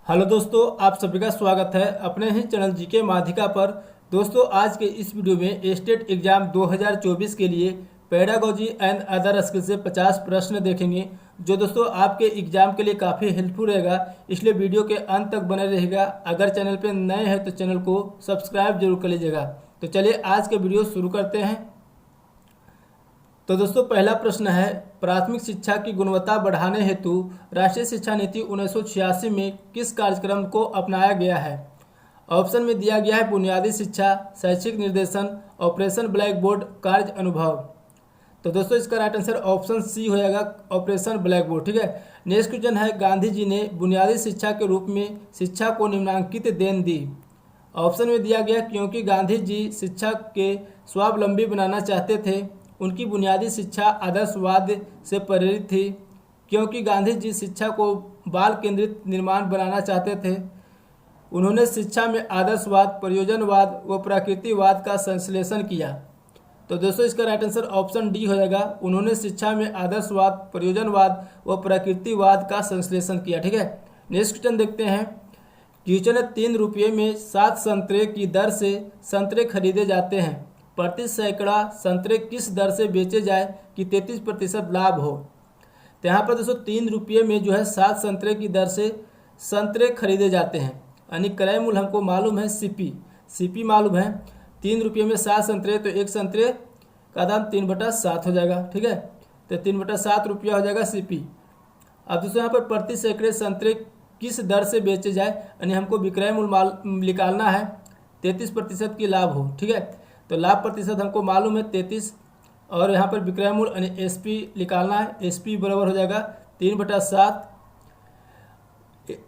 Hello दोस्तों, आप सभी का स्वागत है अपने ही चैनल जीके माध्यिका पर। दोस्तों, आज के इस वीडियो में स्टेट एग्जाम 2024 के लिए पेडागोजी एंड अदर स्किल से 50 प्रश्न देखेंगे, जो दोस्तों आपके एग्जाम के लिए काफ़ी हेल्पफुल रहेगा। इसलिए वीडियो के अंत तक बने रहेगा। अगर चैनल पर नए हैं तो चैनल को सब्सक्राइब जरूर कर लीजिएगा। तो चलिए आज के वीडियो शुरू करते हैं। तो दोस्तों, पहला प्रश्न है, प्राथमिक शिक्षा की गुणवत्ता बढ़ाने हेतु राष्ट्रीय शिक्षा नीति 1986 में किस कार्यक्रम को अपनाया गया है? ऑप्शन में दिया गया है बुनियादी शिक्षा, शैक्षिक निर्देशन, ऑपरेशन ब्लैक बोर्ड, कार्य अनुभव। तो दोस्तों, इसका राइट आंसर ऑप्शन सी हो जाएगा, ऑपरेशन ब्लैक बोर्ड। ठीक है। नेक्स्ट क्वेश्चन है, गांधी जी ने बुनियादी शिक्षा के रूप में शिक्षा को निम्नांकित देन दी। ऑप्शन में दिया गया क्योंकि गांधी जी शिक्षा के स्वावलंबी बनाना चाहते थे, उनकी बुनियादी शिक्षा आदर्शवाद से प्रेरित थी, क्योंकि गांधी जी शिक्षा को बाल केंद्रित निर्माण बनाना चाहते थे, उन्होंने शिक्षा में आदर्शवाद, प्रयोजनवाद व प्रकृतिवाद का संश्लेषण किया। तो दोस्तों, इसका राइट आंसर ऑप्शन डी हो जाएगा, उन्होंने शिक्षा में आदर्शवाद, प्रयोजनवाद व प्रकृतिवाद का संश्लेषण किया। ठीक है। नेक्स्ट क्वेश्चन देखते हैं, क्वेश्चन है, 3 रुपये में 7 संतरे की दर से संतरे खरीदे जाते हैं, प्रति सैकड़ा संतरे किस दर से बेचे जाए कि 33% लाभ हो? तो यहाँ पर दोस्तों 3 रुपये में जो है 7 संतरे की दर से संतरे खरीदे जाते हैं, यानी क्रय मूल्य हमको मालूम है, सीपी मालूम है। 3 रुपये में 7 संतरे, तो एक संतरे का दाम 3/7 हो जाएगा। ठीक है। तो 3/7 रुपया हो जाएगा सीपी। अब दोस्तों यहाँ पर प्रति सैकड़े संतरे किस दर से बेचे जाए, यानी हमको विक्रय मूल्य निकालना है, 33% की लाभ हो। ठीक है। तो लाभ प्रतिशत हमको मालूम है 33, और यहाँ पर विक्रय मूल्य यानी एसपी निकालना है। एसपी बराबर हो जाएगा 3/7,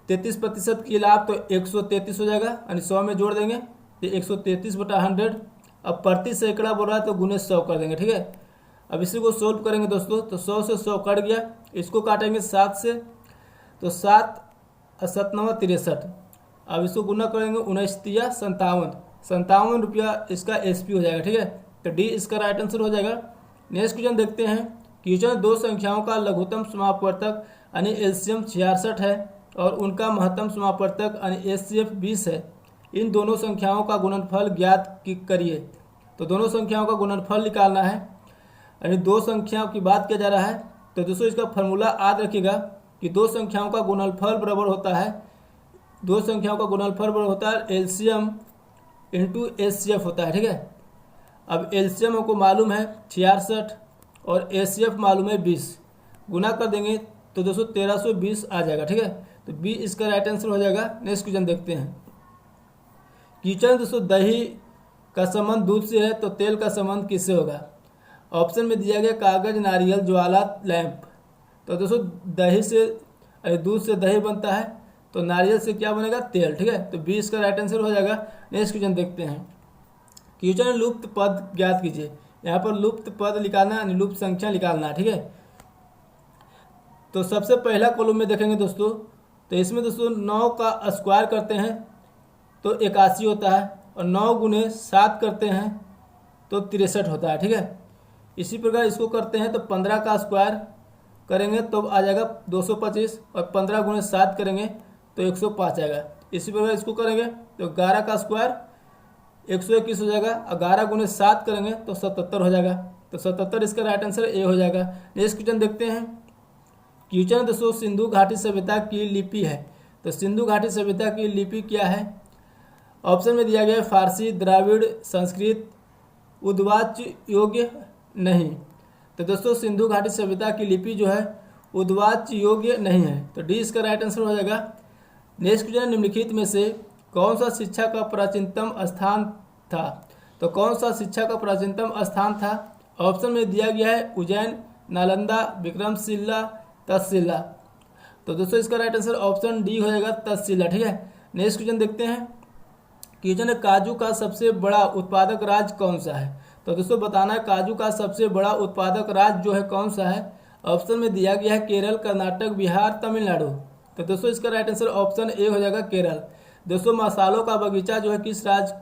33% की लाभ तो 133 हो जाएगा, यानी 100 में जोड़ देंगे तो 133/100। अब प्रति सैकड़ा बोल रहा है तो गुने 100 कर देंगे। ठीक है। अब इसी को सोल्व करेंगे दोस्तों, तो 100 से 100 कट गया, इसको काटेंगे 7 से, तो 7 और 7 9 63। अब इसको गुना करेंगे 19 57 रुपया इसका एसपी हो जाएगा। ठीक है। तो डी इसका राइट आंसर हो जाएगा। नेक्स्ट क्वेश्चन देखते हैं, क्वेश्चन 2 संख्याओं का लघुत्तम समापवर्तक यानी एलसीएम 66 है और उनका महत्तम समापवर्तक यानी एचसीएफ 20 है। इन दोनों संख्याओं का गुणनफल ज्ञात करिए। तो दोनों संख्याओं का गुणनफल निकालना है, यानी 2 संख्याओं की बात किया जा रहा है। तो दोस्तों, इसका फॉर्मूला याद रखिएगा कि 2 संख्याओं का गुणनफल बराबर होता है, 2 संख्याओं का गुणनफल बराबर होता है एलसीएम इंटू एचसीएफ होता है। ठीक है। अब एलसीएम हमको मालूम है 66 और एचसीएफ मालूम है 20, गुना कर देंगे तो दोस्तों 1320 आ जाएगा। ठीक है। तो बी इसका राइट आंसर हो जाएगा। नेक्स्ट क्वेश्चन देखते हैं, क्वेश्चन दोस्तों, दही का संबंध दूध से है तो तेल का संबंध किससे होगा? ऑप्शन में दिया गया कागज, नारियल, ज्वाला, लैंप। तो दोस्तों दही से दूध से दही बनता है, तो नारियल से क्या बनेगा? तेल। ठीक है। तो बी इसका राइट आंसर हो जाएगा। नेक्स्ट क्वेश्चन देखते हैं, क्वेश्चन लुप्त पद ज्ञात कीजिए। यहाँ पर लुप्त पद निकालना है, लुप्त संख्या निकालना है। ठीक है। तो सबसे पहला कॉलम में देखेंगे दोस्तों, तो इसमें दोस्तों 9 का स्क्वायर करते हैं तो 81 होता है, और 9 गुने 7 करते हैं तो 63 होता है। ठीक है। इसी प्रकार इसको करते हैं तो 15 का स्क्वायर करेंगे तो आ जाएगा 225, और 15 गुने 7 करेंगे तो 105 आएगा। इसी प्रकार इसको करेंगे तो 11 का स्क्वायर 121 हो जाएगा, 11 गुने 7 करेंगे तो 77 हो जाएगा। तो 77 इसका राइट आंसर ए हो जाएगा। नेक्स्ट क्वेश्चन देखते हैं, क्वेश्चन दोस्तों, सिंधु घाटी सभ्यता की लिपि है। तो सिंधु घाटी सभ्यता की लिपि क्या है? ऑप्शन में दिया गया है फारसी, द्राविड़, संस्कृत, उद्वाच्य योग्य नहीं। तो दोस्तों सिंधु घाटी सभ्यता की लिपि जो है उद्वाच्य योग्य नहीं है। तो डी इसका राइट आंसर हो जाएगा। नेक्स्ट क्वेश्चन, निम्नलिखित में से कौन सा शिक्षा का प्राचीनतम स्थान था? तो कौन सा शिक्षा का प्राचीनतम स्थान था? ऑप्शन में दिया गया है उज्जैन, नालंदा, विक्रमशिला, तक्षशिला। तो दोस्तों इसका राइट आंसर ऑप्शन डी हो जाएगा, तक्षशिला। ठीक है। नेक्स्ट क्वेश्चन देखते हैं, क्वेश्चन है, काजू का सबसे बड़ा उत्पादक राज्य कौन सा है? तो दोस्तों बताना है काजू का सबसे बड़ा उत्पादक राज्य जो है कौन सा है? ऑप्शन में दिया गया है केरल, कर्नाटक, बिहार, तमिलनाडु। तो दोस्तों इसका राइट आंसर ऑप्शन ए हो जाएगा, केरल। दोस्तों मसालों का बगीचा जो है किस राज्य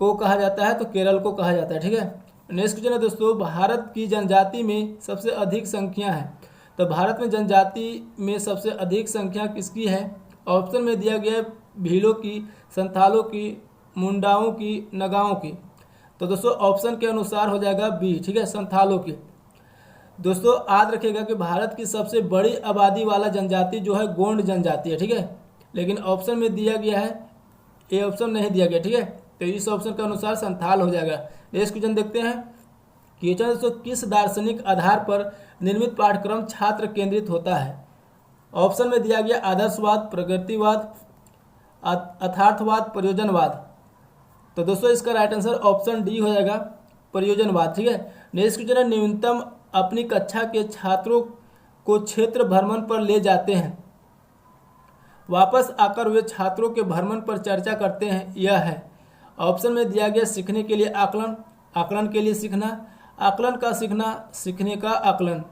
को कहा जाता है? तो केरल को कहा जाता है। ठीक है। नेक्स्ट क्वेश्चन है दोस्तों, भारत की जनजाति में सबसे अधिक संख्या है। तो भारत में जनजाति में सबसे अधिक संख्या किसकी है? ऑप्शन में दिया गया है भीलों की, संथालों की, मुंडाओं की, नगाओं की। तो दोस्तों ऑप्शन के अनुसार हो जाएगा बी, ठीक है, संथालों की। दोस्तों याद रखिएगा कि भारत की सबसे बड़ी आबादी वाला जनजाति जो है गोंड जनजाति है, ठीक है, लेकिन ऑप्शन में दिया गया है, ए ऑप्शन नहीं दिया गया, ठीक है, तो इस ऑप्शन के अनुसार संथाल हो जाएगा। नेक्स्ट क्वेश्चन देखते हैं। क्वेश्चन दोस्तों, किस दार्शनिक आधार पर निर्मित पाठ्यक्रम छात्र केंद्रित होता है? ऑप्शन में दिया गया आदर्शवाद, प्रगतिवाद, अथार्थवाद, प्रयोजनवाद। तो दोस्तों इसका राइट आंसर ऑप्शन डी हो जाएगा, प्रयोजनवाद, ठीक है। नेक्स्ट क्वेश्चन है, न्यूनतम अपनी कक्षा के छात्रों को क्षेत्र भ्रमण पर ले जाते हैं, वापस आकर वे छात्रों के भ्रमण पर चर्चा करते हैं, यह है। ऑप्शन में दिया गया सीखने के लिए आकलन, आकलन के लिए सीखना, आकलन का सीखना, सीखने का आकलन।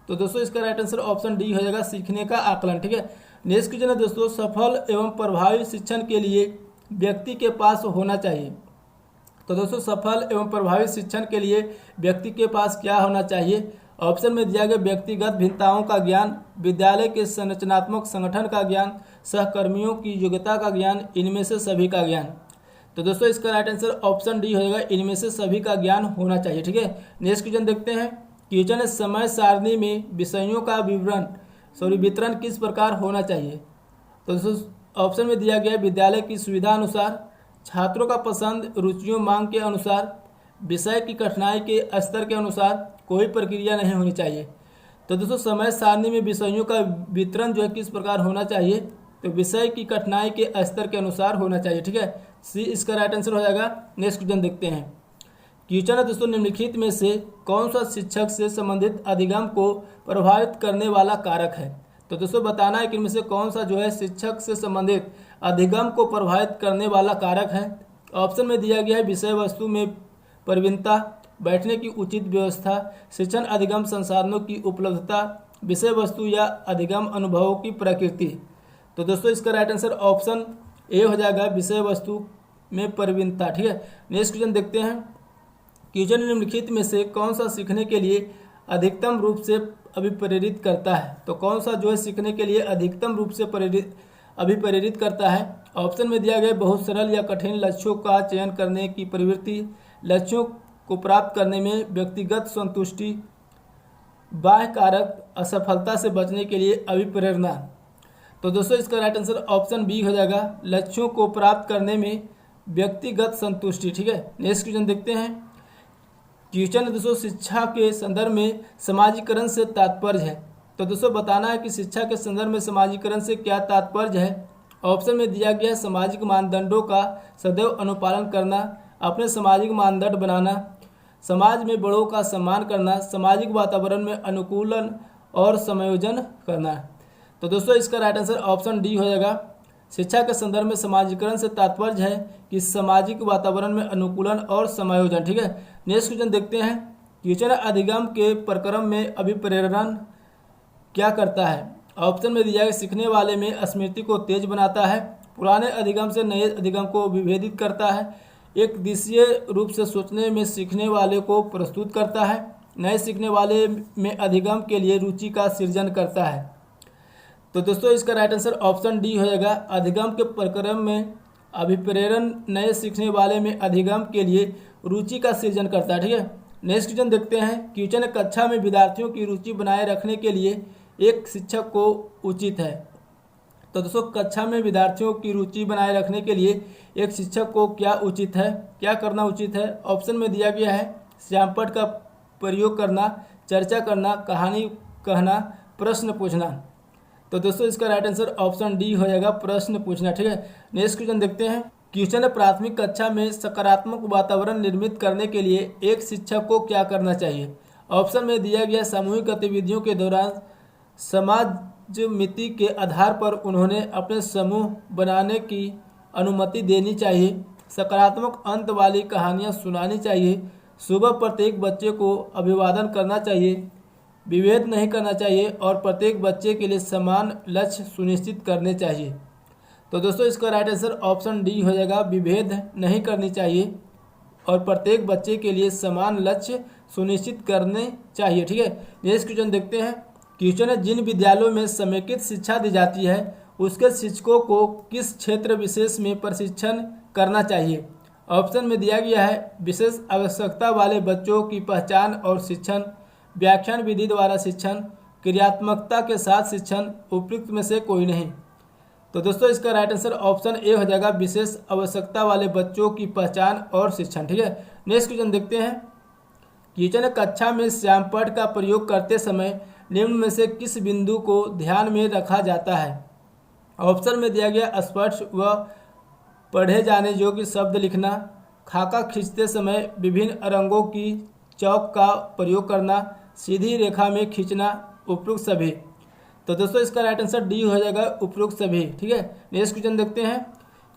तो दोस्तों इसका राइट आंसर ऑप्शन डी हो जाएगा, सीखने का आकलन, ठीक है। नेक्स्ट क्वेश्चन है दोस्तों, सफल एवं प्रभावी शिक्षण के लिए व्यक्ति के पास होना चाहिए। तो दोस्तों सफल एवं प्रभावी शिक्षण के लिए व्यक्ति के पास क्या होना चाहिए? ऑप्शन में दिया गया व्यक्तिगत भिन्नताओं का ज्ञान, विद्यालय के संरचनात्मक संगठन का ज्ञान, सहकर्मियों की योग्यता का ज्ञान, इनमें से सभी का ज्ञान। तो दोस्तों इसका राइट आंसर ऑप्शन डी हो जाएगा, इनमें से सभी का ज्ञान होना चाहिए, ठीक है। नेक्स्ट क्वेश्चन देखते हैं। क्वेश्चन है, समय सारणी में विषयों का वितरण किस प्रकार होना चाहिए? तो दोस्तों ऑप्शन में दिया गया है विद्यालय की सुविधा अनुसार, छात्रों का पसंद रुचियों मांग के अनुसार, विषय की कठिनाई के स्तर के अनुसार, कोई प्रक्रिया नहीं होनी चाहिए। तो दोस्तों समय सारणी में विषयों का वितरण जो है किस प्रकार होना चाहिए? तो विषय की कठिनाई के स्तर के अनुसार होना चाहिए, ठीक है, सी इसका राइट आंसर हो जाएगा। नेक्स्ट क्वेश्चन देखते हैं। क्वेश्चन है दोस्तों, निम्नलिखित में से कौन सा शिक्षक से संबंधित अधिगम को प्रभावित करने वाला कारक है? तो दोस्तों बताना है कि इनमें से कौन सा जो है शिक्षक से संबंधित अधिगम को प्रभावित करने वाला कारक है। ऑप्शन में दिया गया है विषय वस्तु में प्रवीणता, बैठने की उचित व्यवस्था, शिक्षण अधिगम संसाधनों की उपलब्धता, विषय वस्तु या अधिगम अनुभवों की प्रकृति। तो दोस्तों इसका राइट आंसर ऑप्शन ए हो जाएगा, विषय वस्तु में प्रवीणता, ठीक है। नेक्स्ट क्वेश्चन देखते हैं। क्वेश्चन निम्नलिखित में से कौन सा सीखने के लिए अधिकतम रूप से अभिप्रेरित करता है? तो कौन सा जो है सीखने के लिए अधिकतम रूप से अभिप्रेरित करता है? ऑप्शन में दिया गया बहुत सरल या कठिन लक्ष्यों का चयन करने की प्रवृत्ति, लक्ष्यों को प्राप्त करने में व्यक्तिगत संतुष्टि, बाह्य कारक, असफलता से बचने के लिए अभिप्रेरणा। तो दोस्तों इसका राइट आंसर ऑप्शन बी हो जाएगा, लक्ष्यों को प्राप्त करने में व्यक्तिगत संतुष्टि, ठीक है। नेक्स्ट क्वेश्चन देखते हैं। क्वेश्चन है दोस्तों, शिक्षा के संदर्भ में समाजीकरण से तात्पर्य है। तो दोस्तों बताना है कि शिक्षा के संदर्भ में समाजीकरण से क्या तात्पर्य है। ऑप्शन में दिया गया है सामाजिक मानदंडों का सदैव अनुपालन करना, अपने सामाजिक मानदंड बनाना, समाज में बड़ों का सम्मान करना, सामाजिक वातावरण में अनुकूलन और समायोजन करना। तो दोस्तों इसका राइट आंसर ऑप्शन डी हो जाएगा, शिक्षा के संदर्भ में समाजीकरण से तात्पर्य है कि सामाजिक वातावरण में अनुकूलन और समायोजन, ठीक है। नेक्स्ट क्वेश्चन देखते हैं। क्वेश्चन अधिगम के प्रक्रम में अभिप्रेरण क्या करता है? ऑप्शन में दिया है सीखने वाले में स्मृति को तेज बनाता है, पुराने अधिगम से नए अधिगम को विभेदित करता है, एक दिशीय रूप से सोचने में सीखने वाले को प्रस्तुत करता है, नए सीखने वाले में अधिगम के लिए रुचि का सृजन करता है। तो दोस्तों इसका राइट आंसर ऑप्शन डी हो जाएगा, अधिगम के प्रक्रम में अभिप्रेरण नए सीखने वाले में अधिगम के लिए रुचि का सृजन करता है, ठीक है। नेक्स्ट क्वेश्चन देखते हैं। क्वेश्चन कक्षा में विद्यार्थियों की रुचि बनाए रखने के लिए एक शिक्षक को उचित है। तो दोस्तों कक्षा में विद्यार्थियों की रुचि बनाए रखने के लिए एक शिक्षक को क्या उचित है, क्या करना उचित है? ऑप्शन में दिया गया है श्यामपट्ट का प्रयोग करना, चर्चा करना, कहानी कहना, प्रश्न पूछना। तो दोस्तों इसका राइट आंसर ऑप्शन डी हो जाएगा, प्रश्न पूछना, ठीक है। नेक्स्ट क्वेश्चन देखते हैं। क्वेश्चन है प्राथमिक कक्षा में सकारात्मक वातावरण निर्मित करने के लिए एक शिक्षक को क्या करना चाहिए? ऑप्शन में दिया गया सामूहिक गतिविधियों के दौरान समाज मिति के आधार पर उन्होंने अपने समूह बनाने की अनुमति देनी चाहिए, सकारात्मक अंत वाली कहानियाँ सुनानी चाहिए, सुबह प्रत्येक बच्चे को अभिवादन करना चाहिए, विभेद नहीं करना चाहिए और प्रत्येक बच्चे के लिए समान लक्ष्य सुनिश्चित करने चाहिए। तो दोस्तों इसका राइट आंसर ऑप्शन डी हो जाएगा, विभेद नहीं करनी चाहिए और प्रत्येक बच्चे के लिए समान लक्ष्य सुनिश्चित करने चाहिए, ठीक है। नेक्स्ट क्वेश्चन देखते हैं। क्वेश्चन है जिन विद्यालयों में समेकित शिक्षा दी जाती है उसके शिक्षकों को किस क्षेत्र विशेष में प्रशिक्षण करना चाहिए। ऑप्शन में दिया गया है विशेष आवश्यकता वाले बच्चों की पहचान और शिक्षण, व्याख्यान विधि द्वारा शिक्षण, क्रियात्मकता के साथ शिक्षण, उपयुक्त में से कोई नहीं। तो दोस्तों इसका राइट आंसर ऑप्शन ए हो जाएगा, विशेष आवश्यकता वाले बच्चों की पहचान और शिक्षण। ठीक है, नेक्स्ट क्वेश्चन देखते हैं। किचन कक्षा में श्यामपट्ट का प्रयोग करते समय निम्न में से किस बिंदु को ध्यान में रखा जाता है। ऑप्शन में दिया गया स्पर्श व पढ़े जाने योग्य शब्द लिखना, खाका खींचते समय विभिन्न रंगों की चौक का प्रयोग करना, सीधी रेखा में खींचना, उपयुक्त सभी। तो दोस्तों इसका राइट आंसर डी हो जाएगा, उपयुक्त सभी। ठीक है, नेक्स्ट क्वेश्चन देखते हैं।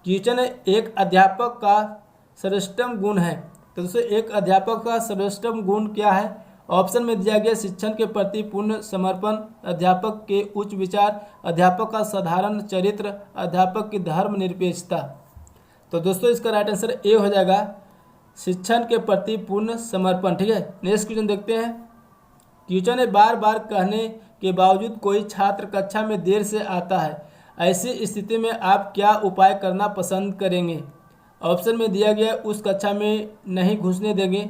किचन एक अध्यापक का सर्वोत्तम गुण है। तो दोस्तों एक अध्यापक का सर्वोत्तम गुण क्या है। ऑप्शन में दिया गया शिक्षण के प्रति पूर्ण समर्पण, अध्यापक के उच्च विचार, अध्यापक का साधारण चरित्र, अध्यापक की धर्मनिरपेक्षता। तो दोस्तों इसका राइट आंसर ए हो जाएगा, शिक्षण के प्रति पूर्ण समर्पण। ठीक है, नेक्स्ट क्वेश्चन देखते हैं। टीचर ने बार बार कहने के बावजूद कोई छात्र कक्षा में देर से आता है, ऐसी स्थिति में आप क्या उपाय करना पसंद करेंगे। ऑप्शन में दिया गया उस कक्षा में नहीं घुसने देंगे,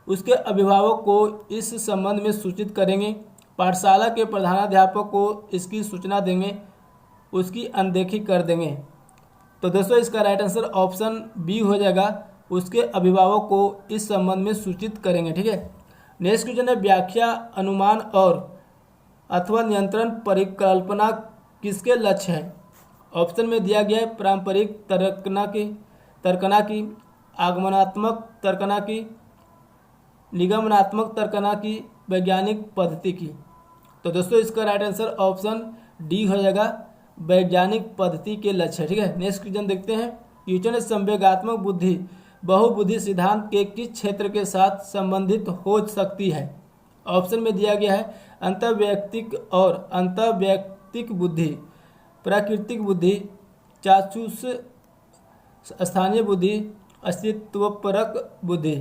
उसके अभिभावक को इस संबंध में सूचित करेंगे, पाठशाला के प्रधानाध्यापक को इसकी सूचना देंगे, उसकी अनदेखी कर देंगे। तो दोस्तों इसका राइट आंसर ऑप्शन बी हो जाएगा, उसके अभिभावक को इस संबंध में सूचित करेंगे। ठीक है, नेक्स्ट क्वेश्चन है व्याख्या, अनुमान और अथवा नियंत्रण परिकल्पना किसके लक्ष्य है। ऑप्शन में दिया गया है पारंपरिक तर्कना की, आगमनात्मक तर्कना की, निगमनात्मक तर्कना की, वैज्ञानिक पद्धति की। तो दोस्तों इसका राइट आंसर ऑप्शन डी हो जाएगा, वैज्ञानिक पद्धति के लक्ष्य है। ठीक है, नेक्स्ट क्वेश्चन देखते हैं। न्यूटन संवेगात्मक बुद्धि बहुबुद्धि सिद्धांत के किस क्षेत्र के साथ संबंधित हो सकती है। ऑप्शन में दिया गया है अंतर्वैयक्तिक और अंतर्वैयक्तिक बुद्धि, प्राकृतिक बुद्धि, चाक्षुष स्थानीय बुद्धि, अस्तित्वपरक बुद्धि।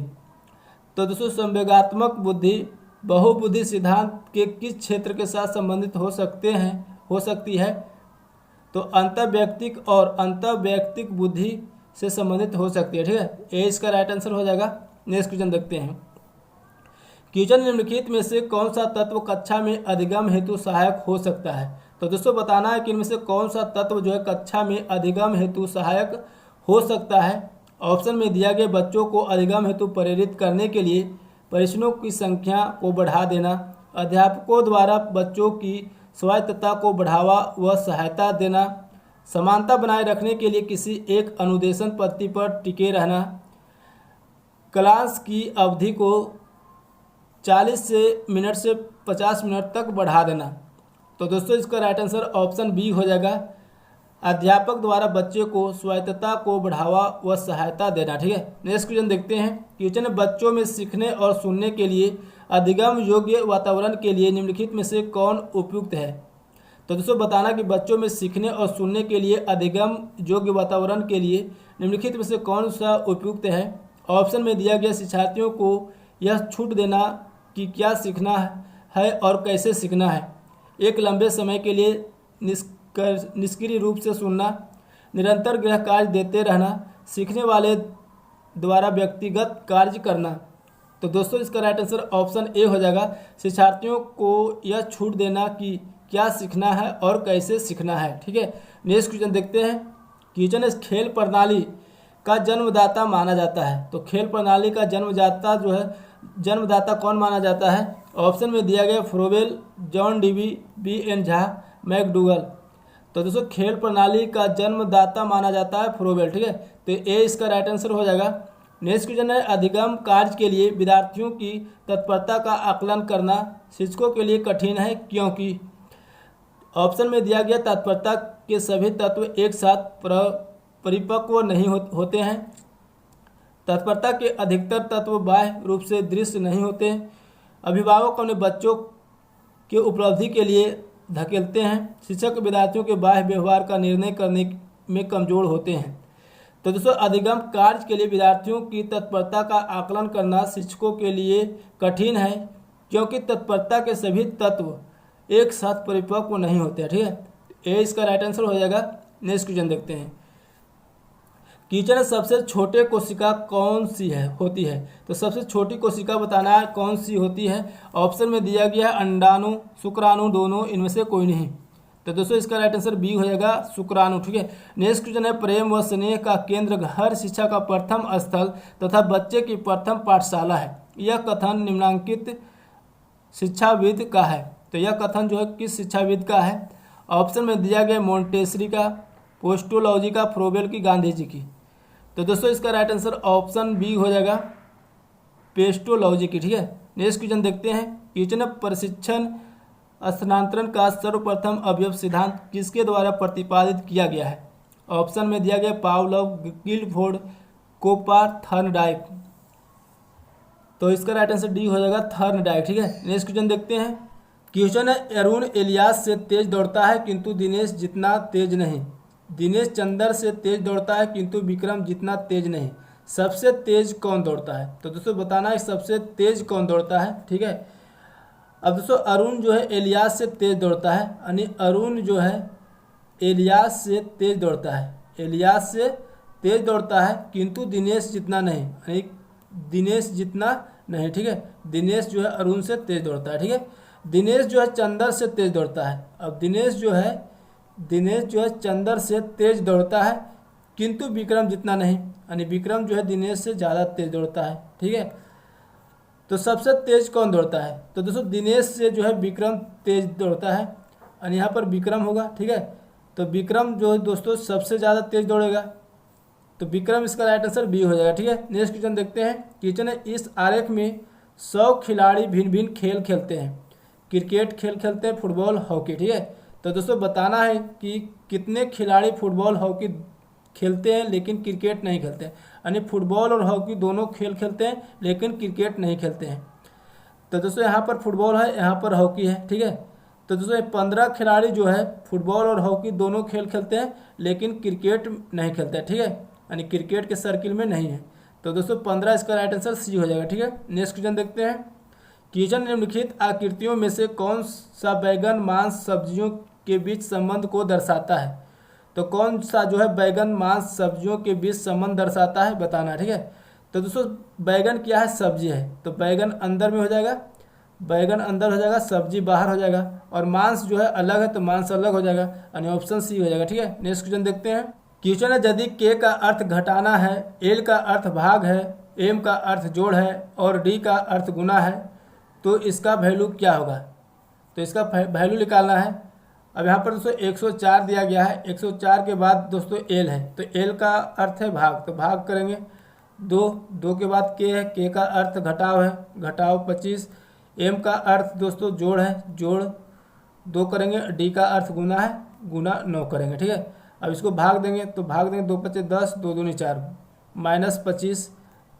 तो दोस्तों संवेगात्मक बुद्धि बहुबुद्धि सिद्धांत के किस क्षेत्र के साथ संबंधित हो सकती है। तो अंतर्वैयक्तिक और अंतर्वैयक्तिक बुद्धि से संबंधित हो सकती है। ठीक है, ए इसका राइट आंसर हो जाएगा। नेक्स्ट क्वेश्चन देखते हैं। किचन निम्नलिखित में से कौन सा तत्व कक्षा में अधिगम हेतु सहायक हो सकता है। तो दोस्तों बताना है कि इनमें से कौन सा तत्व जो है कक्षा में अधिगम हेतु सहायक हो सकता है। ऑप्शन में दिया गया बच्चों को अधिगम हेतु प्रेरित करने के लिए परीक्षणों की संख्या को बढ़ा देना, अध्यापकों द्वारा बच्चों की स्वायत्तता को बढ़ावा व सहायता देना, समानता बनाए रखने के लिए किसी एक अनुदेशन पद्धति पर टिके रहना, क्लास की अवधि को 40 मिनट से 50 मिनट तक बढ़ा देना। तो दोस्तों इसका राइट आंसर ऑप्शन बी हो जाएगा, अध्यापक द्वारा बच्चे को स्वायत्तता को बढ़ावा व सहायता देना। ठीक है, नेक्स्ट क्वेश्चन देखते हैं। क्वेश्चन बच्चों में सीखने और सुनने के लिए अधिगम योग्य वातावरण के लिए निम्नलिखित में से कौन उपयुक्त है। तो दोस्तों बताना कि बच्चों में सीखने और सुनने के लिए अधिगम योग्य वातावरण के लिए निम्नलिखित में से कौन सा उपयुक्त है। ऑप्शन में दिया गया शिक्षार्थियों को यह छूट देना कि क्या सीखना है और कैसे सीखना है, एक लंबे समय के लिए निष्क्रिय रूप से सुनना, निरंतर गृह कार्य देते रहना, सीखने वाले द्वारा व्यक्तिगत कार्य करना। तो दोस्तों इसका राइट आंसर ऑप्शन ए हो जाएगा, शिक्षार्थियों को यह छूट देना कि क्या सीखना है और कैसे सीखना है। ठीक है, नेक्स्ट क्वेश्चन देखते हैं। किचन खेल प्रणाली का जन्मदाता माना जाता है। तो खेल प्रणाली का जन्मदाता कौन माना जाता है। ऑप्शन में दिया गया Froebel, John Dewey, B N Jha, McDougall. तो दोस्तों खेल प्रणाली का जन्मदाता माना जाता है फ्रोबेल। ठीक है, तो ए इसका राइट आंसर हो जाएगा। नेक्स्ट क्वेश्चन है अधिगम कार्य के लिए विद्यार्थियों की तत्परता का आकलन करना शिक्षकों के लिए कठिन है क्योंकि। ऑप्शन में दिया गया तत्परता के सभी तत्व एक साथ परिपक्व नहीं होते हैं, तत्परता के अधिकतर तत्व बाह्य रूप से दृश्य नहीं होते, अभिभावक अपने बच्चों के उपलब्धि के लिए धकेलते हैं, शिक्षक विद्यार्थियों के बाह्य व्यवहार का निर्णय करने में कमजोर होते हैं। तो दोस्तों अधिगम कार्य के लिए विद्यार्थियों की तत्परता का आकलन करना शिक्षकों के लिए कठिन है क्योंकि तत्परता के सभी तत्व एक साथ परिपक्व नहीं होते। ठीक है, ए इसका राइट आंसर हो जाएगा। नेक्स्ट क्वेश्चन देखते हैं, किचन में सबसे छोटे कोशिका कौन सी है होती है? तो सबसे छोटी कोशिका बताना है कौन सी होती है। ऑप्शन में दिया गया है अंडाणु, शुक्राणु, दोनों, इनमें से कोई नहीं। तो दोस्तों इसका राइट आंसर बी हो जाएगा, शुक्राणु। ठीक है। नेक्स्ट क्वेश्चन है, प्रेम व स्नेह का केंद्र घर शिक्षा का प्रथम स्थल तथा बच्चे की प्रथम पाठशाला है। यह कथन निम्नांकित शिक्षाविद का है। तो यह कथन जो है किस शिक्षाविद का है? ऑप्शन में दिया गया मोंटेसरी का, पोस्टोलॉजी का, फ्रोबेल की, गांधी जी की। तो दोस्तों इसका राइट आंसर ऑप्शन बी हो जाएगा, पेस्टोलॉजी की। ठीक है। नेक्स्ट क्वेश्चन देखते हैं, किचन प्रशिक्षण स्थानांतरण का सर्वप्रथम अवयव सिद्धांत किसके द्वारा प्रतिपादित किया गया है? ऑप्शन में दिया गया पावलोव, गिलफोर्ड, कोपार, थर्नडाइक। तो इसका राइट आंसर डी हो जाएगा, थर्नडाइक। ठीक है। नेक्स्ट क्वेश्चन देखते हैं, क्वेश्चन है, अरुण इलियास से तेज दौड़ता है किंतु दिनेश जितना तेज नहीं। दिनेश चंदर से तेज दौड़ता है किंतु विक्रम जितना तेज नहीं। सबसे तेज कौन दौड़ता है? तो दोस्तों बताना है सबसे तेज कौन दौड़ता है। ठीक है। अब दोस्तों अरुण जो है इलियास से तेज दौड़ता है, यानी अरुण जो है इलियास से तेज दौड़ता है, इलियास से तेज दौड़ता है किंतु दिनेश जितना नहीं, यानी दिनेश जितना नहीं। ठीक है। दिनेश जो है अरुण से तेज दौड़ता है। ठीक है। दिनेश जो है चंदर से तेज दौड़ता है। अब दिनेश जो है चंदर से तेज दौड़ता है किंतु विक्रम जितना नहीं, यानी विक्रम जो है दिनेश से ज़्यादा तेज दौड़ता है। ठीक है। तो सबसे तेज कौन दौड़ता है? तो दोस्तों दिनेश से जो है विक्रम तेज दौड़ता है, यानी यहाँ पर विक्रम होगा। ठीक है। तो विक्रम जो है दोस्तों सबसे ज़्यादा तेज दौड़ेगा, तो विक्रम इसका राइट आंसर बी हो जाएगा। ठीक है। नेक्स्ट क्वेश्चन देखते हैं, किचन है, इस आरेख में 100 खिलाड़ी भिन्न भिन्न खेल खेलते हैं। क्रिकेट खेल खेलते हैं, फुटबॉल, हॉकी। ठीक है। तो दोस्तों बताना है कि कितने खिलाड़ी फुटबॉल हॉकी खेलते हैं लेकिन क्रिकेट नहीं खेलते हैं, यानी फुटबॉल और हॉकी दोनों खेल खेलते हैं लेकिन क्रिकेट नहीं खेलते हैं। तो दोस्तों यहाँ पर फुटबॉल है, यहाँ पर हॉकी है। ठीक है। तो दोस्तों 15 खिलाड़ी जो है फुटबॉल और हॉकी दोनों खेल खेलते हैं लेकिन क्रिकेट नहीं खेलते हैं। ठीक है। यानी क्रिकेट के सर्किल में नहीं है। तो दोस्तों 15 इसका राइट आंसर सी हो जाएगा। ठीक है। नेक्स्ट क्वेश्चन देखते हैं, किचन निम्नलिखित आकृतियों में से कौन सा बैगन मांस सब्जियों के बीच संबंध को दर्शाता है? तो कौन सा जो है बैगन मांस सब्जियों के बीच संबंध दर्शाता है बताना। ठीक है। तो दोस्तों बैगन क्या है? सब्जी है, तो बैगन अंदर में हो जाएगा, बैगन अंदर हो जाएगा, सब्जी बाहर हो जाएगा, और मांस जो है अलग है तो मांस अलग हो जाएगा, यानी ऑप्शन सी हो जाएगा। ठीक है। नेक्स्ट क्वेश्चन देखते हैं, क्वेश्चन है, यदि के का अर्थ घटाना है, एल का अर्थ भाग है, एम का अर्थ जोड़ है और डी का अर्थ गुना है, तो इसका वैल्यू क्या होगा? तो इसका वैल्यू निकालना है। अब यहाँ पर दोस्तों 104 दिया गया है, 104 के बाद दोस्तों एल है, तो एल का अर्थ है भाग, तो भाग करेंगे 2 के बाद के है, के का अर्थ घटाव है, घटाव 25, एम का अर्थ दोस्तों जोड़ है, जोड़ 2 करेंगे, डी का अर्थ गुना है, गुना 9 करेंगे। ठीक है। अब इसको भाग देंगे, तो भाग देंगे 2 × 5 = 10, 2 × 2 = 4, -25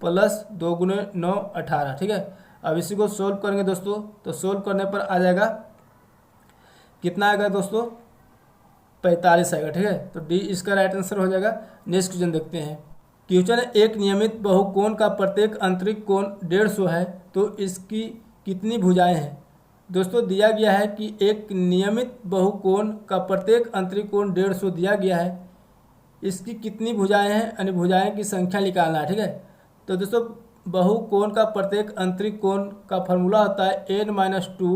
प्लस 2 × 9 = 18। ठीक है। अब इसी को सोल्व करेंगे दोस्तों, तो सोल्व करने पर आ जाएगा, कितना आएगा दोस्तों? 45 आएगा। ठीक है। तो डी इसका राइट आंसर हो जाएगा। नेक्स्ट क्वेश्चन देखते हैं, क्वेश्चन है, एक नियमित बहुकोण का प्रत्येक आंतरिक कोण 150 है, तो इसकी कितनी भुजाएं हैं? दोस्तों दिया गया है कि एक नियमित बहुकोण का प्रत्येक आंतरिक कोण 150 दिया गया है, इसकी कितनी भुजाएं हैं, यानी भुजाएं की संख्या निकालना है। ठीक है। तो दोस्तों बहुकोण का प्रत्येक आंतरिक कोण का फॉर्मूला होता है n-2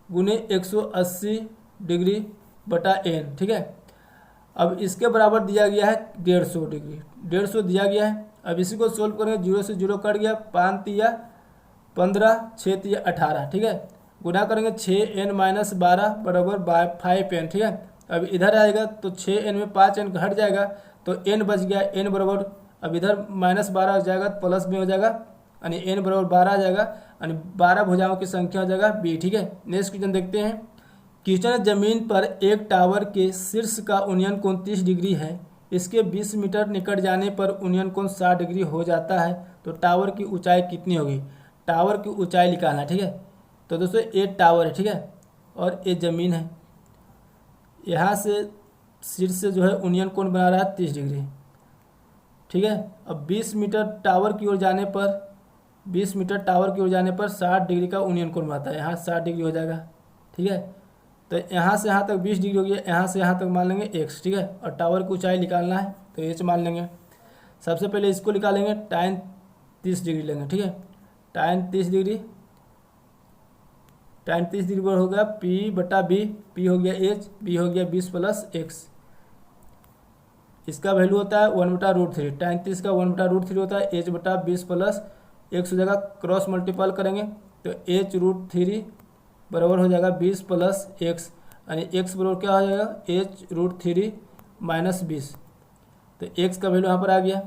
गुने 180 डिग्री बटा n। ठीक है। अब इसके बराबर दिया गया है 150 डिग्री, 150 दिया गया है। अब इसी को सोल्व करेंगे, 0 से 0 कट गया, 5 × 15, 6 × 18। ठीक है। गुना करेंगे 6n - 12 = 5n। ठीक है। अब इधर आएगा तो 6n में 5n घट जाएगा, तो n बच गया, n बराबर, अब इधर -12 हो जाएगा, प्लस में हो जाएगा, यानी n बराबर 12 आ जाएगा, यानी 12 भुजाओं की संख्या हो जाएगा बी। ठीक है। नेक्स्ट क्वेश्चन देखते हैं, क्वेश्चन, जमीन पर एक टावर के शीर्ष का उन्नयन कोण 30 डिग्री है, इसके 20 मीटर निकट जाने पर उन्नयन कोण 60 डिग्री हो जाता है, तो टावर की ऊंचाई कितनी होगी? टावर की ऊंचाई निकालना। ठीक है। तो दोस्तों ये टावर है, ठीक है, और ये ज़मीन है, यहाँ से शीर्ष से जो है उन्नयन कोण बना रहा है 30 डिग्री। ठीक है। अब 20 मीटर टावर की ओर जाने पर 60 डिग्री का उन्नयन कोण बनता है, यहाँ 60 डिग्री हो जाएगा। ठीक है। तो यहाँ से यहाँ तक 20 डिग्री हो गया, यहाँ से यहाँ तक मान लेंगे x, ठीक है। और टावर की ऊंचाई निकालना है तो h मान लेंगे। सबसे पहले इसको निकालेंगे, tan 30 डिग्री लेंगे, ठीक है। tan 30 डिग्री पर हो गया p/b, p हो गया h, b हो गया 20 + x। इसका वैल्यू होता है 1/√3, tan 30 का 1/√3 होता है, h/20 + x हो जाएगा। क्रॉस मल्टीपल करेंगे तो h√3 बराबर हो जाएगा 20 + x, यानी x बराबर क्या हो जाएगा, h√3 - 20। तो x का वैल्यू यहाँ पर आ गया।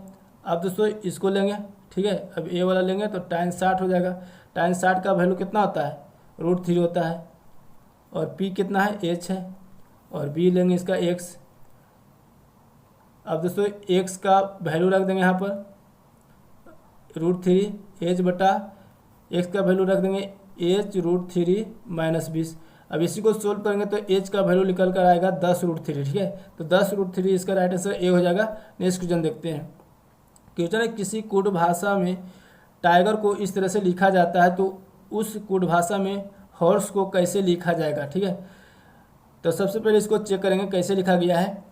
अब दोस्तों इसको लेंगे, ठीक है। अब a वाला लेंगे तो tan 60 हो जाएगा। tan 60 का वैल्यू कितना होता है, √3 होता है। और p कितना है, h है। और b लेंगे इसका x। अब दोस्तों x का वैल्यू रख देंगे यहाँ पर √3, h/x का वैल्यू रख देंगे h√3 - 20। अब इसी को सोल्व करेंगे तो h का वैल्यू निकल कर आएगा 10√3, ठीक है। तो 10√3 इसका राइट आंसर ए हो जाएगा। नेक्स्ट क्वेश्चन देखते हैं। क्वेश्चन है, किसी कुड भाषा में टाइगर को इस तरह से लिखा जाता है तो उस कुड भाषा में हॉर्स को कैसे लिखा जाएगा, ठीक है। तो सबसे पहले इसको चेक करेंगे कैसे लिखा गया है।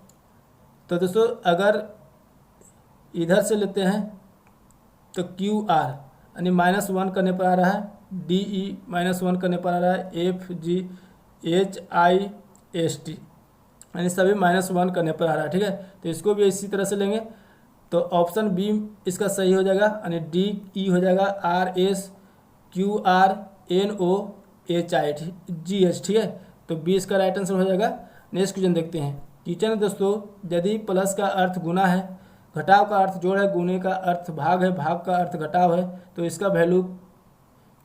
तो दोस्तों अगर इधर से लेते हैं तो QR यानी -1 करने पर आ रहा है, DE -1 करने पर आ रहा है, FGHIST यानी सभी -1 करने पर आ रहा है, ठीक है। तो इसको भी इसी तरह से लेंगे तो ऑप्शन बी इसका सही हो जाएगा, यानी DE हो जाएगा RSQRNOHIGH, ठीक है। तो बी इसका राइट आंसर हो जाएगा। नेक्स्ट क्वेश्चन देखते हैं। क्वेश्चन है दोस्तों, यदि प्लस का अर्थ गुना है, घटाव का अर्थ जोड़ है, गुने का अर्थ भाग है, भाग का अर्थ घटाव है, तो इसका वैल्यू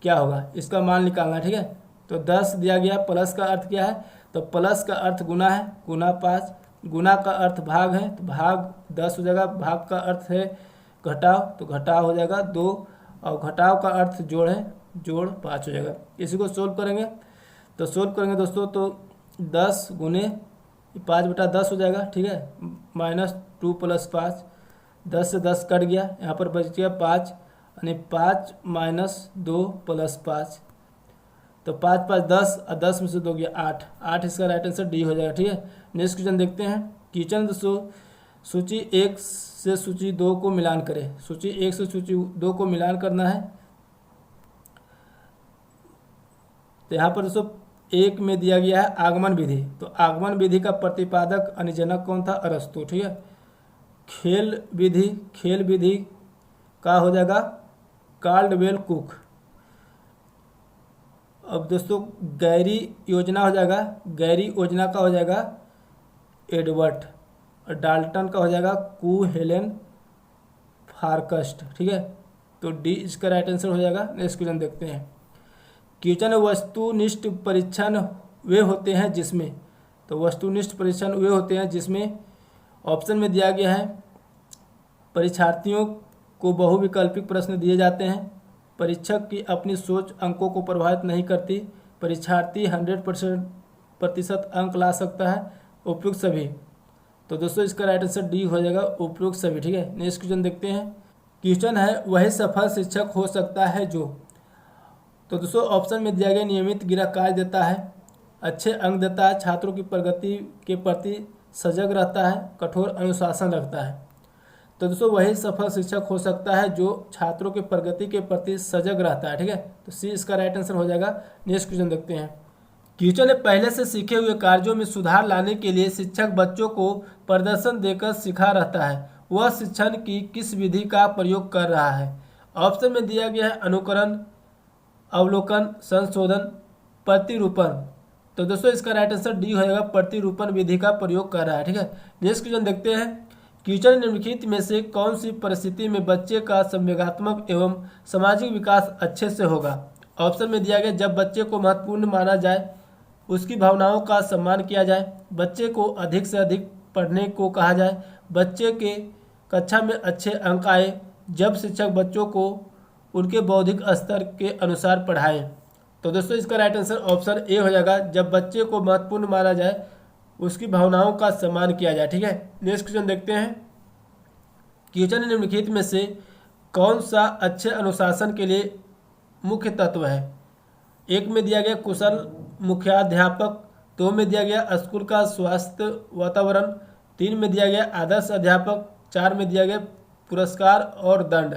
क्या होगा, इसका मान निकालना है, ठीक है। तो 10 दिया गया, प्लस का अर्थ क्या है, तो प्लस का अर्थ गुना है, गुना 5, गुना का अर्थ भाग है तो भाग 10 हो जाएगा, भाग का अर्थ है घटाव तो घटाव हो जाएगा 2, और घटाव का अर्थ जोड़ है, जोड़ 5 हो जाएगा। इसी को सोल्व करेंगे तो दोस्तों तो 10 गुने 5/10 हो जाएगा, ठीक है। -2 + 5, 10 से 10 कट गया, यहाँ पर बच गया 5, यानी 5 - 2 + 5, तो 5 × 5 = 10 और 10 में से 2 गया 8, 8 इसका राइट आंसर डी हो जाएगा, ठीक है। नेक्स्ट क्वेश्चन देखते हैं। क्वेश्चन दोस्तों, सूची 1 से सूची 2 को मिलान करें। सूची 1 से सूची 2 को मिलान करना है। तो यहाँ पर दोस्तों 1 में दिया गया है आगमन विधि, तो आगमन विधि का प्रतिपादक अनुजनक कौन था, अरस्तु, ठीक है। खेल विधि का हो जाएगा कार्लवेल कुक। अब दोस्तों गैरी योजना हो जाएगा, गैरी योजना का हो जाएगा एडवर्ड, और डाल्टन का हो जाएगा कू हेलेन फारकस्ट, ठीक है। तो डी इसका राइट आंसर हो जाएगा। नेक्स्ट क्वेश्चन देखते हैं। क्वेश्चन वस्तुनिष्ठ परीक्षण वे होते हैं जिसमें, तो वस्तुनिष्ठ परीक्षण वे होते हैं जिसमें ऑप्शन में दिया गया है, परीक्षार्थियों को बहुविकल्पिक प्रश्न दिए जाते हैं, परीक्षक की अपनी सोच अंकों को प्रभावित नहीं करती, परीक्षार्थी 100% अंक ला सकता है, उपयुक्त सभी। तो दोस्तों इसका राइट आंसर डी हो जाएगा, उपयुक्त सभी, ठीक है। नेक्स्ट क्वेश्चन देखते हैं। क्वेश्चन है, वही सफल शिक्षक हो सकता है जो, तो दोस्तों ऑप्शन में दिया गया नियमित गृह कार्य देता है, अच्छे अंक देता है, छात्रों की प्रगति के प्रति सजग रहता है, कठोर अनुशासन रखता है। तो दोस्तों वही सफल शिक्षक हो सकता है जो छात्रों के प्रगति के प्रति सजग रहता है, ठीक है। तो सी इसका राइट आंसर हो जाएगा। नेक्स्ट क्वेश्चन देखते हैं। क्वेश्चन है, पहले से सीखे हुए कार्यों में सुधार लाने के लिए शिक्षक बच्चों को प्रदर्शन देकर सिखा रहता है, वह शिक्षण की किस विधि का प्रयोग कर रहा है। ऑप्शन में दिया गया है अनुकरण, अवलोकन, संशोधन, प्रतिरूपण। तो दोस्तों इसका राइट आंसर डी हो जाएगा, प्रतिरूपण विधि का प्रयोग कर रहा है, ठीक है। नेक्स्ट क्वेश्चन देखते हैं। क्वेश्चन निम्नलिखित में से कौन सी परिस्थिति में बच्चे का संवेगात्मक एवं सामाजिक विकास अच्छे से होगा। ऑप्शन में दिया गया, जब बच्चे को महत्वपूर्ण माना जाए, उसकी भावनाओं का सम्मान किया जाए, बच्चे को अधिक से अधिक पढ़ने को कहा जाए, बच्चे के कक्षा में अच्छे अंक आए, जब शिक्षक बच्चों को उनके बौद्धिक स्तर के अनुसार पढ़ाएं। तो दोस्तों इसका राइट आंसर ऑप्शन ए हो जाएगा, जब बच्चे को महत्वपूर्ण माना जाए, उसकी भावनाओं का सम्मान किया जाए, ठीक है। नेक्स्ट क्वेश्चन देखते हैं। क्वेश्चन निम्नलिखित में से कौन सा अच्छे अनुशासन के लिए मुख्य तत्व है। एक में दिया गया कुशल मुख्याध्यापक, 2 में दिया गया स्कूल का स्वास्थ्य वातावरण, 3 में दिया गया आदर्श अध्यापक, 4 में दिया गया पुरस्कार और दंड।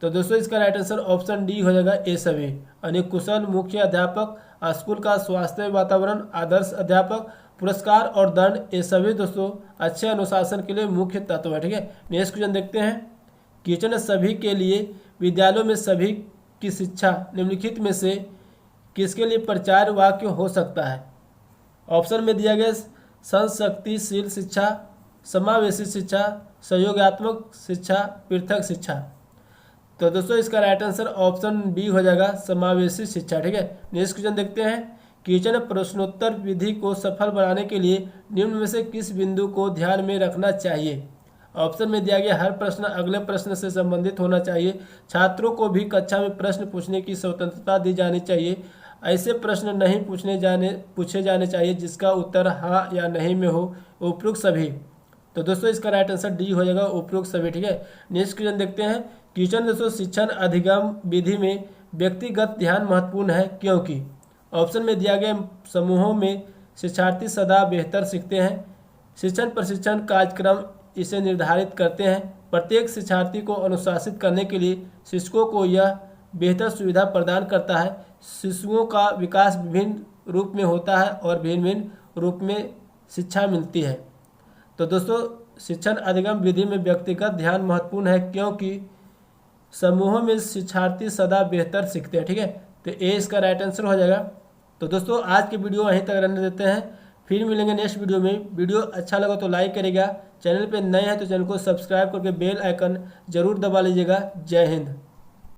तो दोस्तों इसका राइट आंसर ऑप्शन डी हो जाएगा, ए सभी, यानी कुशल मुख्य अध्यापक, स्कूल का स्वास्थ्य वातावरण, आदर्श अध्यापक, पुरस्कार और दंड, ये सभी दोस्तों अच्छे अनुशासन के लिए मुख्य तत्व है। ठीक है, नेक्स्ट क्वेश्चन देखते हैं। क्वेश्चन सभी के लिए विद्यालयों में सभी की शिक्षा निम्नलिखित में से किसके लिए प्रचार वाक्य हो सकता है? ऑप्शन में दिया गया संशक्तिशील शिक्षा, समावेशी शिक्षा, सहयोगात्मक शिक्षा, पृथक शिक्षा। तो दोस्तों इसका राइट आंसर ऑप्शन बी हो जाएगा, समावेशी शिक्षा। ठीक है, नेक्स्ट क्वेश्चन देखते हैं। क्वेश्चन प्रश्नोत्तर विधि को सफल बनाने के लिए निम्न में से किस बिंदु को ध्यान में रखना चाहिए? ऑप्शन में दिया गया हर प्रश्न अगले प्रश्न से संबंधित होना चाहिए, छात्रों को भी कक्षा में प्रश्न पूछने की स्वतंत्रता दी जानी चाहिए, ऐसे प्रश्न नहीं पूछे जाने चाहिए जिसका उत्तर हाँ या नहीं में हो, उपयुक्त सभी। तो दोस्तों इसका राइट आंसर डी हो जाएगा, उपयुक्त सभी। ठीक है, नेक्स्ट क्वेश्चन देखते हैं। क्वेश्चन दोस्तों शिक्षण अधिगम विधि में व्यक्तिगत ध्यान महत्वपूर्ण है क्योंकि? ऑप्शन में दिया गया समूहों में शिक्षार्थी सदा बेहतर सीखते हैं, शिक्षण प्रशिक्षण कार्यक्रम इसे निर्धारित करते हैं, प्रत्येक शिक्षार्थी को अनुशासित करने के लिए शिक्षकों को यह बेहतर सुविधा प्रदान करता है, शिशुओं का विकास विभिन्न रूप में होता है और भिन्न भिन्न रूप में शिक्षा मिलती है। तो दोस्तों शिक्षण अधिगम विधि में व्यक्तिगत ध्यान महत्वपूर्ण है क्योंकि समूहों में शिक्षार्थी सदा बेहतर सीखते हैं। ठीक है, तो ए इसका राइट आंसर हो जाएगा। तो दोस्तों आज की वीडियो यहीं तक रहने देते हैं, फिर मिलेंगे नेक्स्ट वीडियो में। वीडियो अच्छा लगा तो लाइक करेगा, चैनल पे नए हैं तो चैनल को सब्सक्राइब करके बेल आइकन जरूर दबा लीजिएगा। जय हिंद।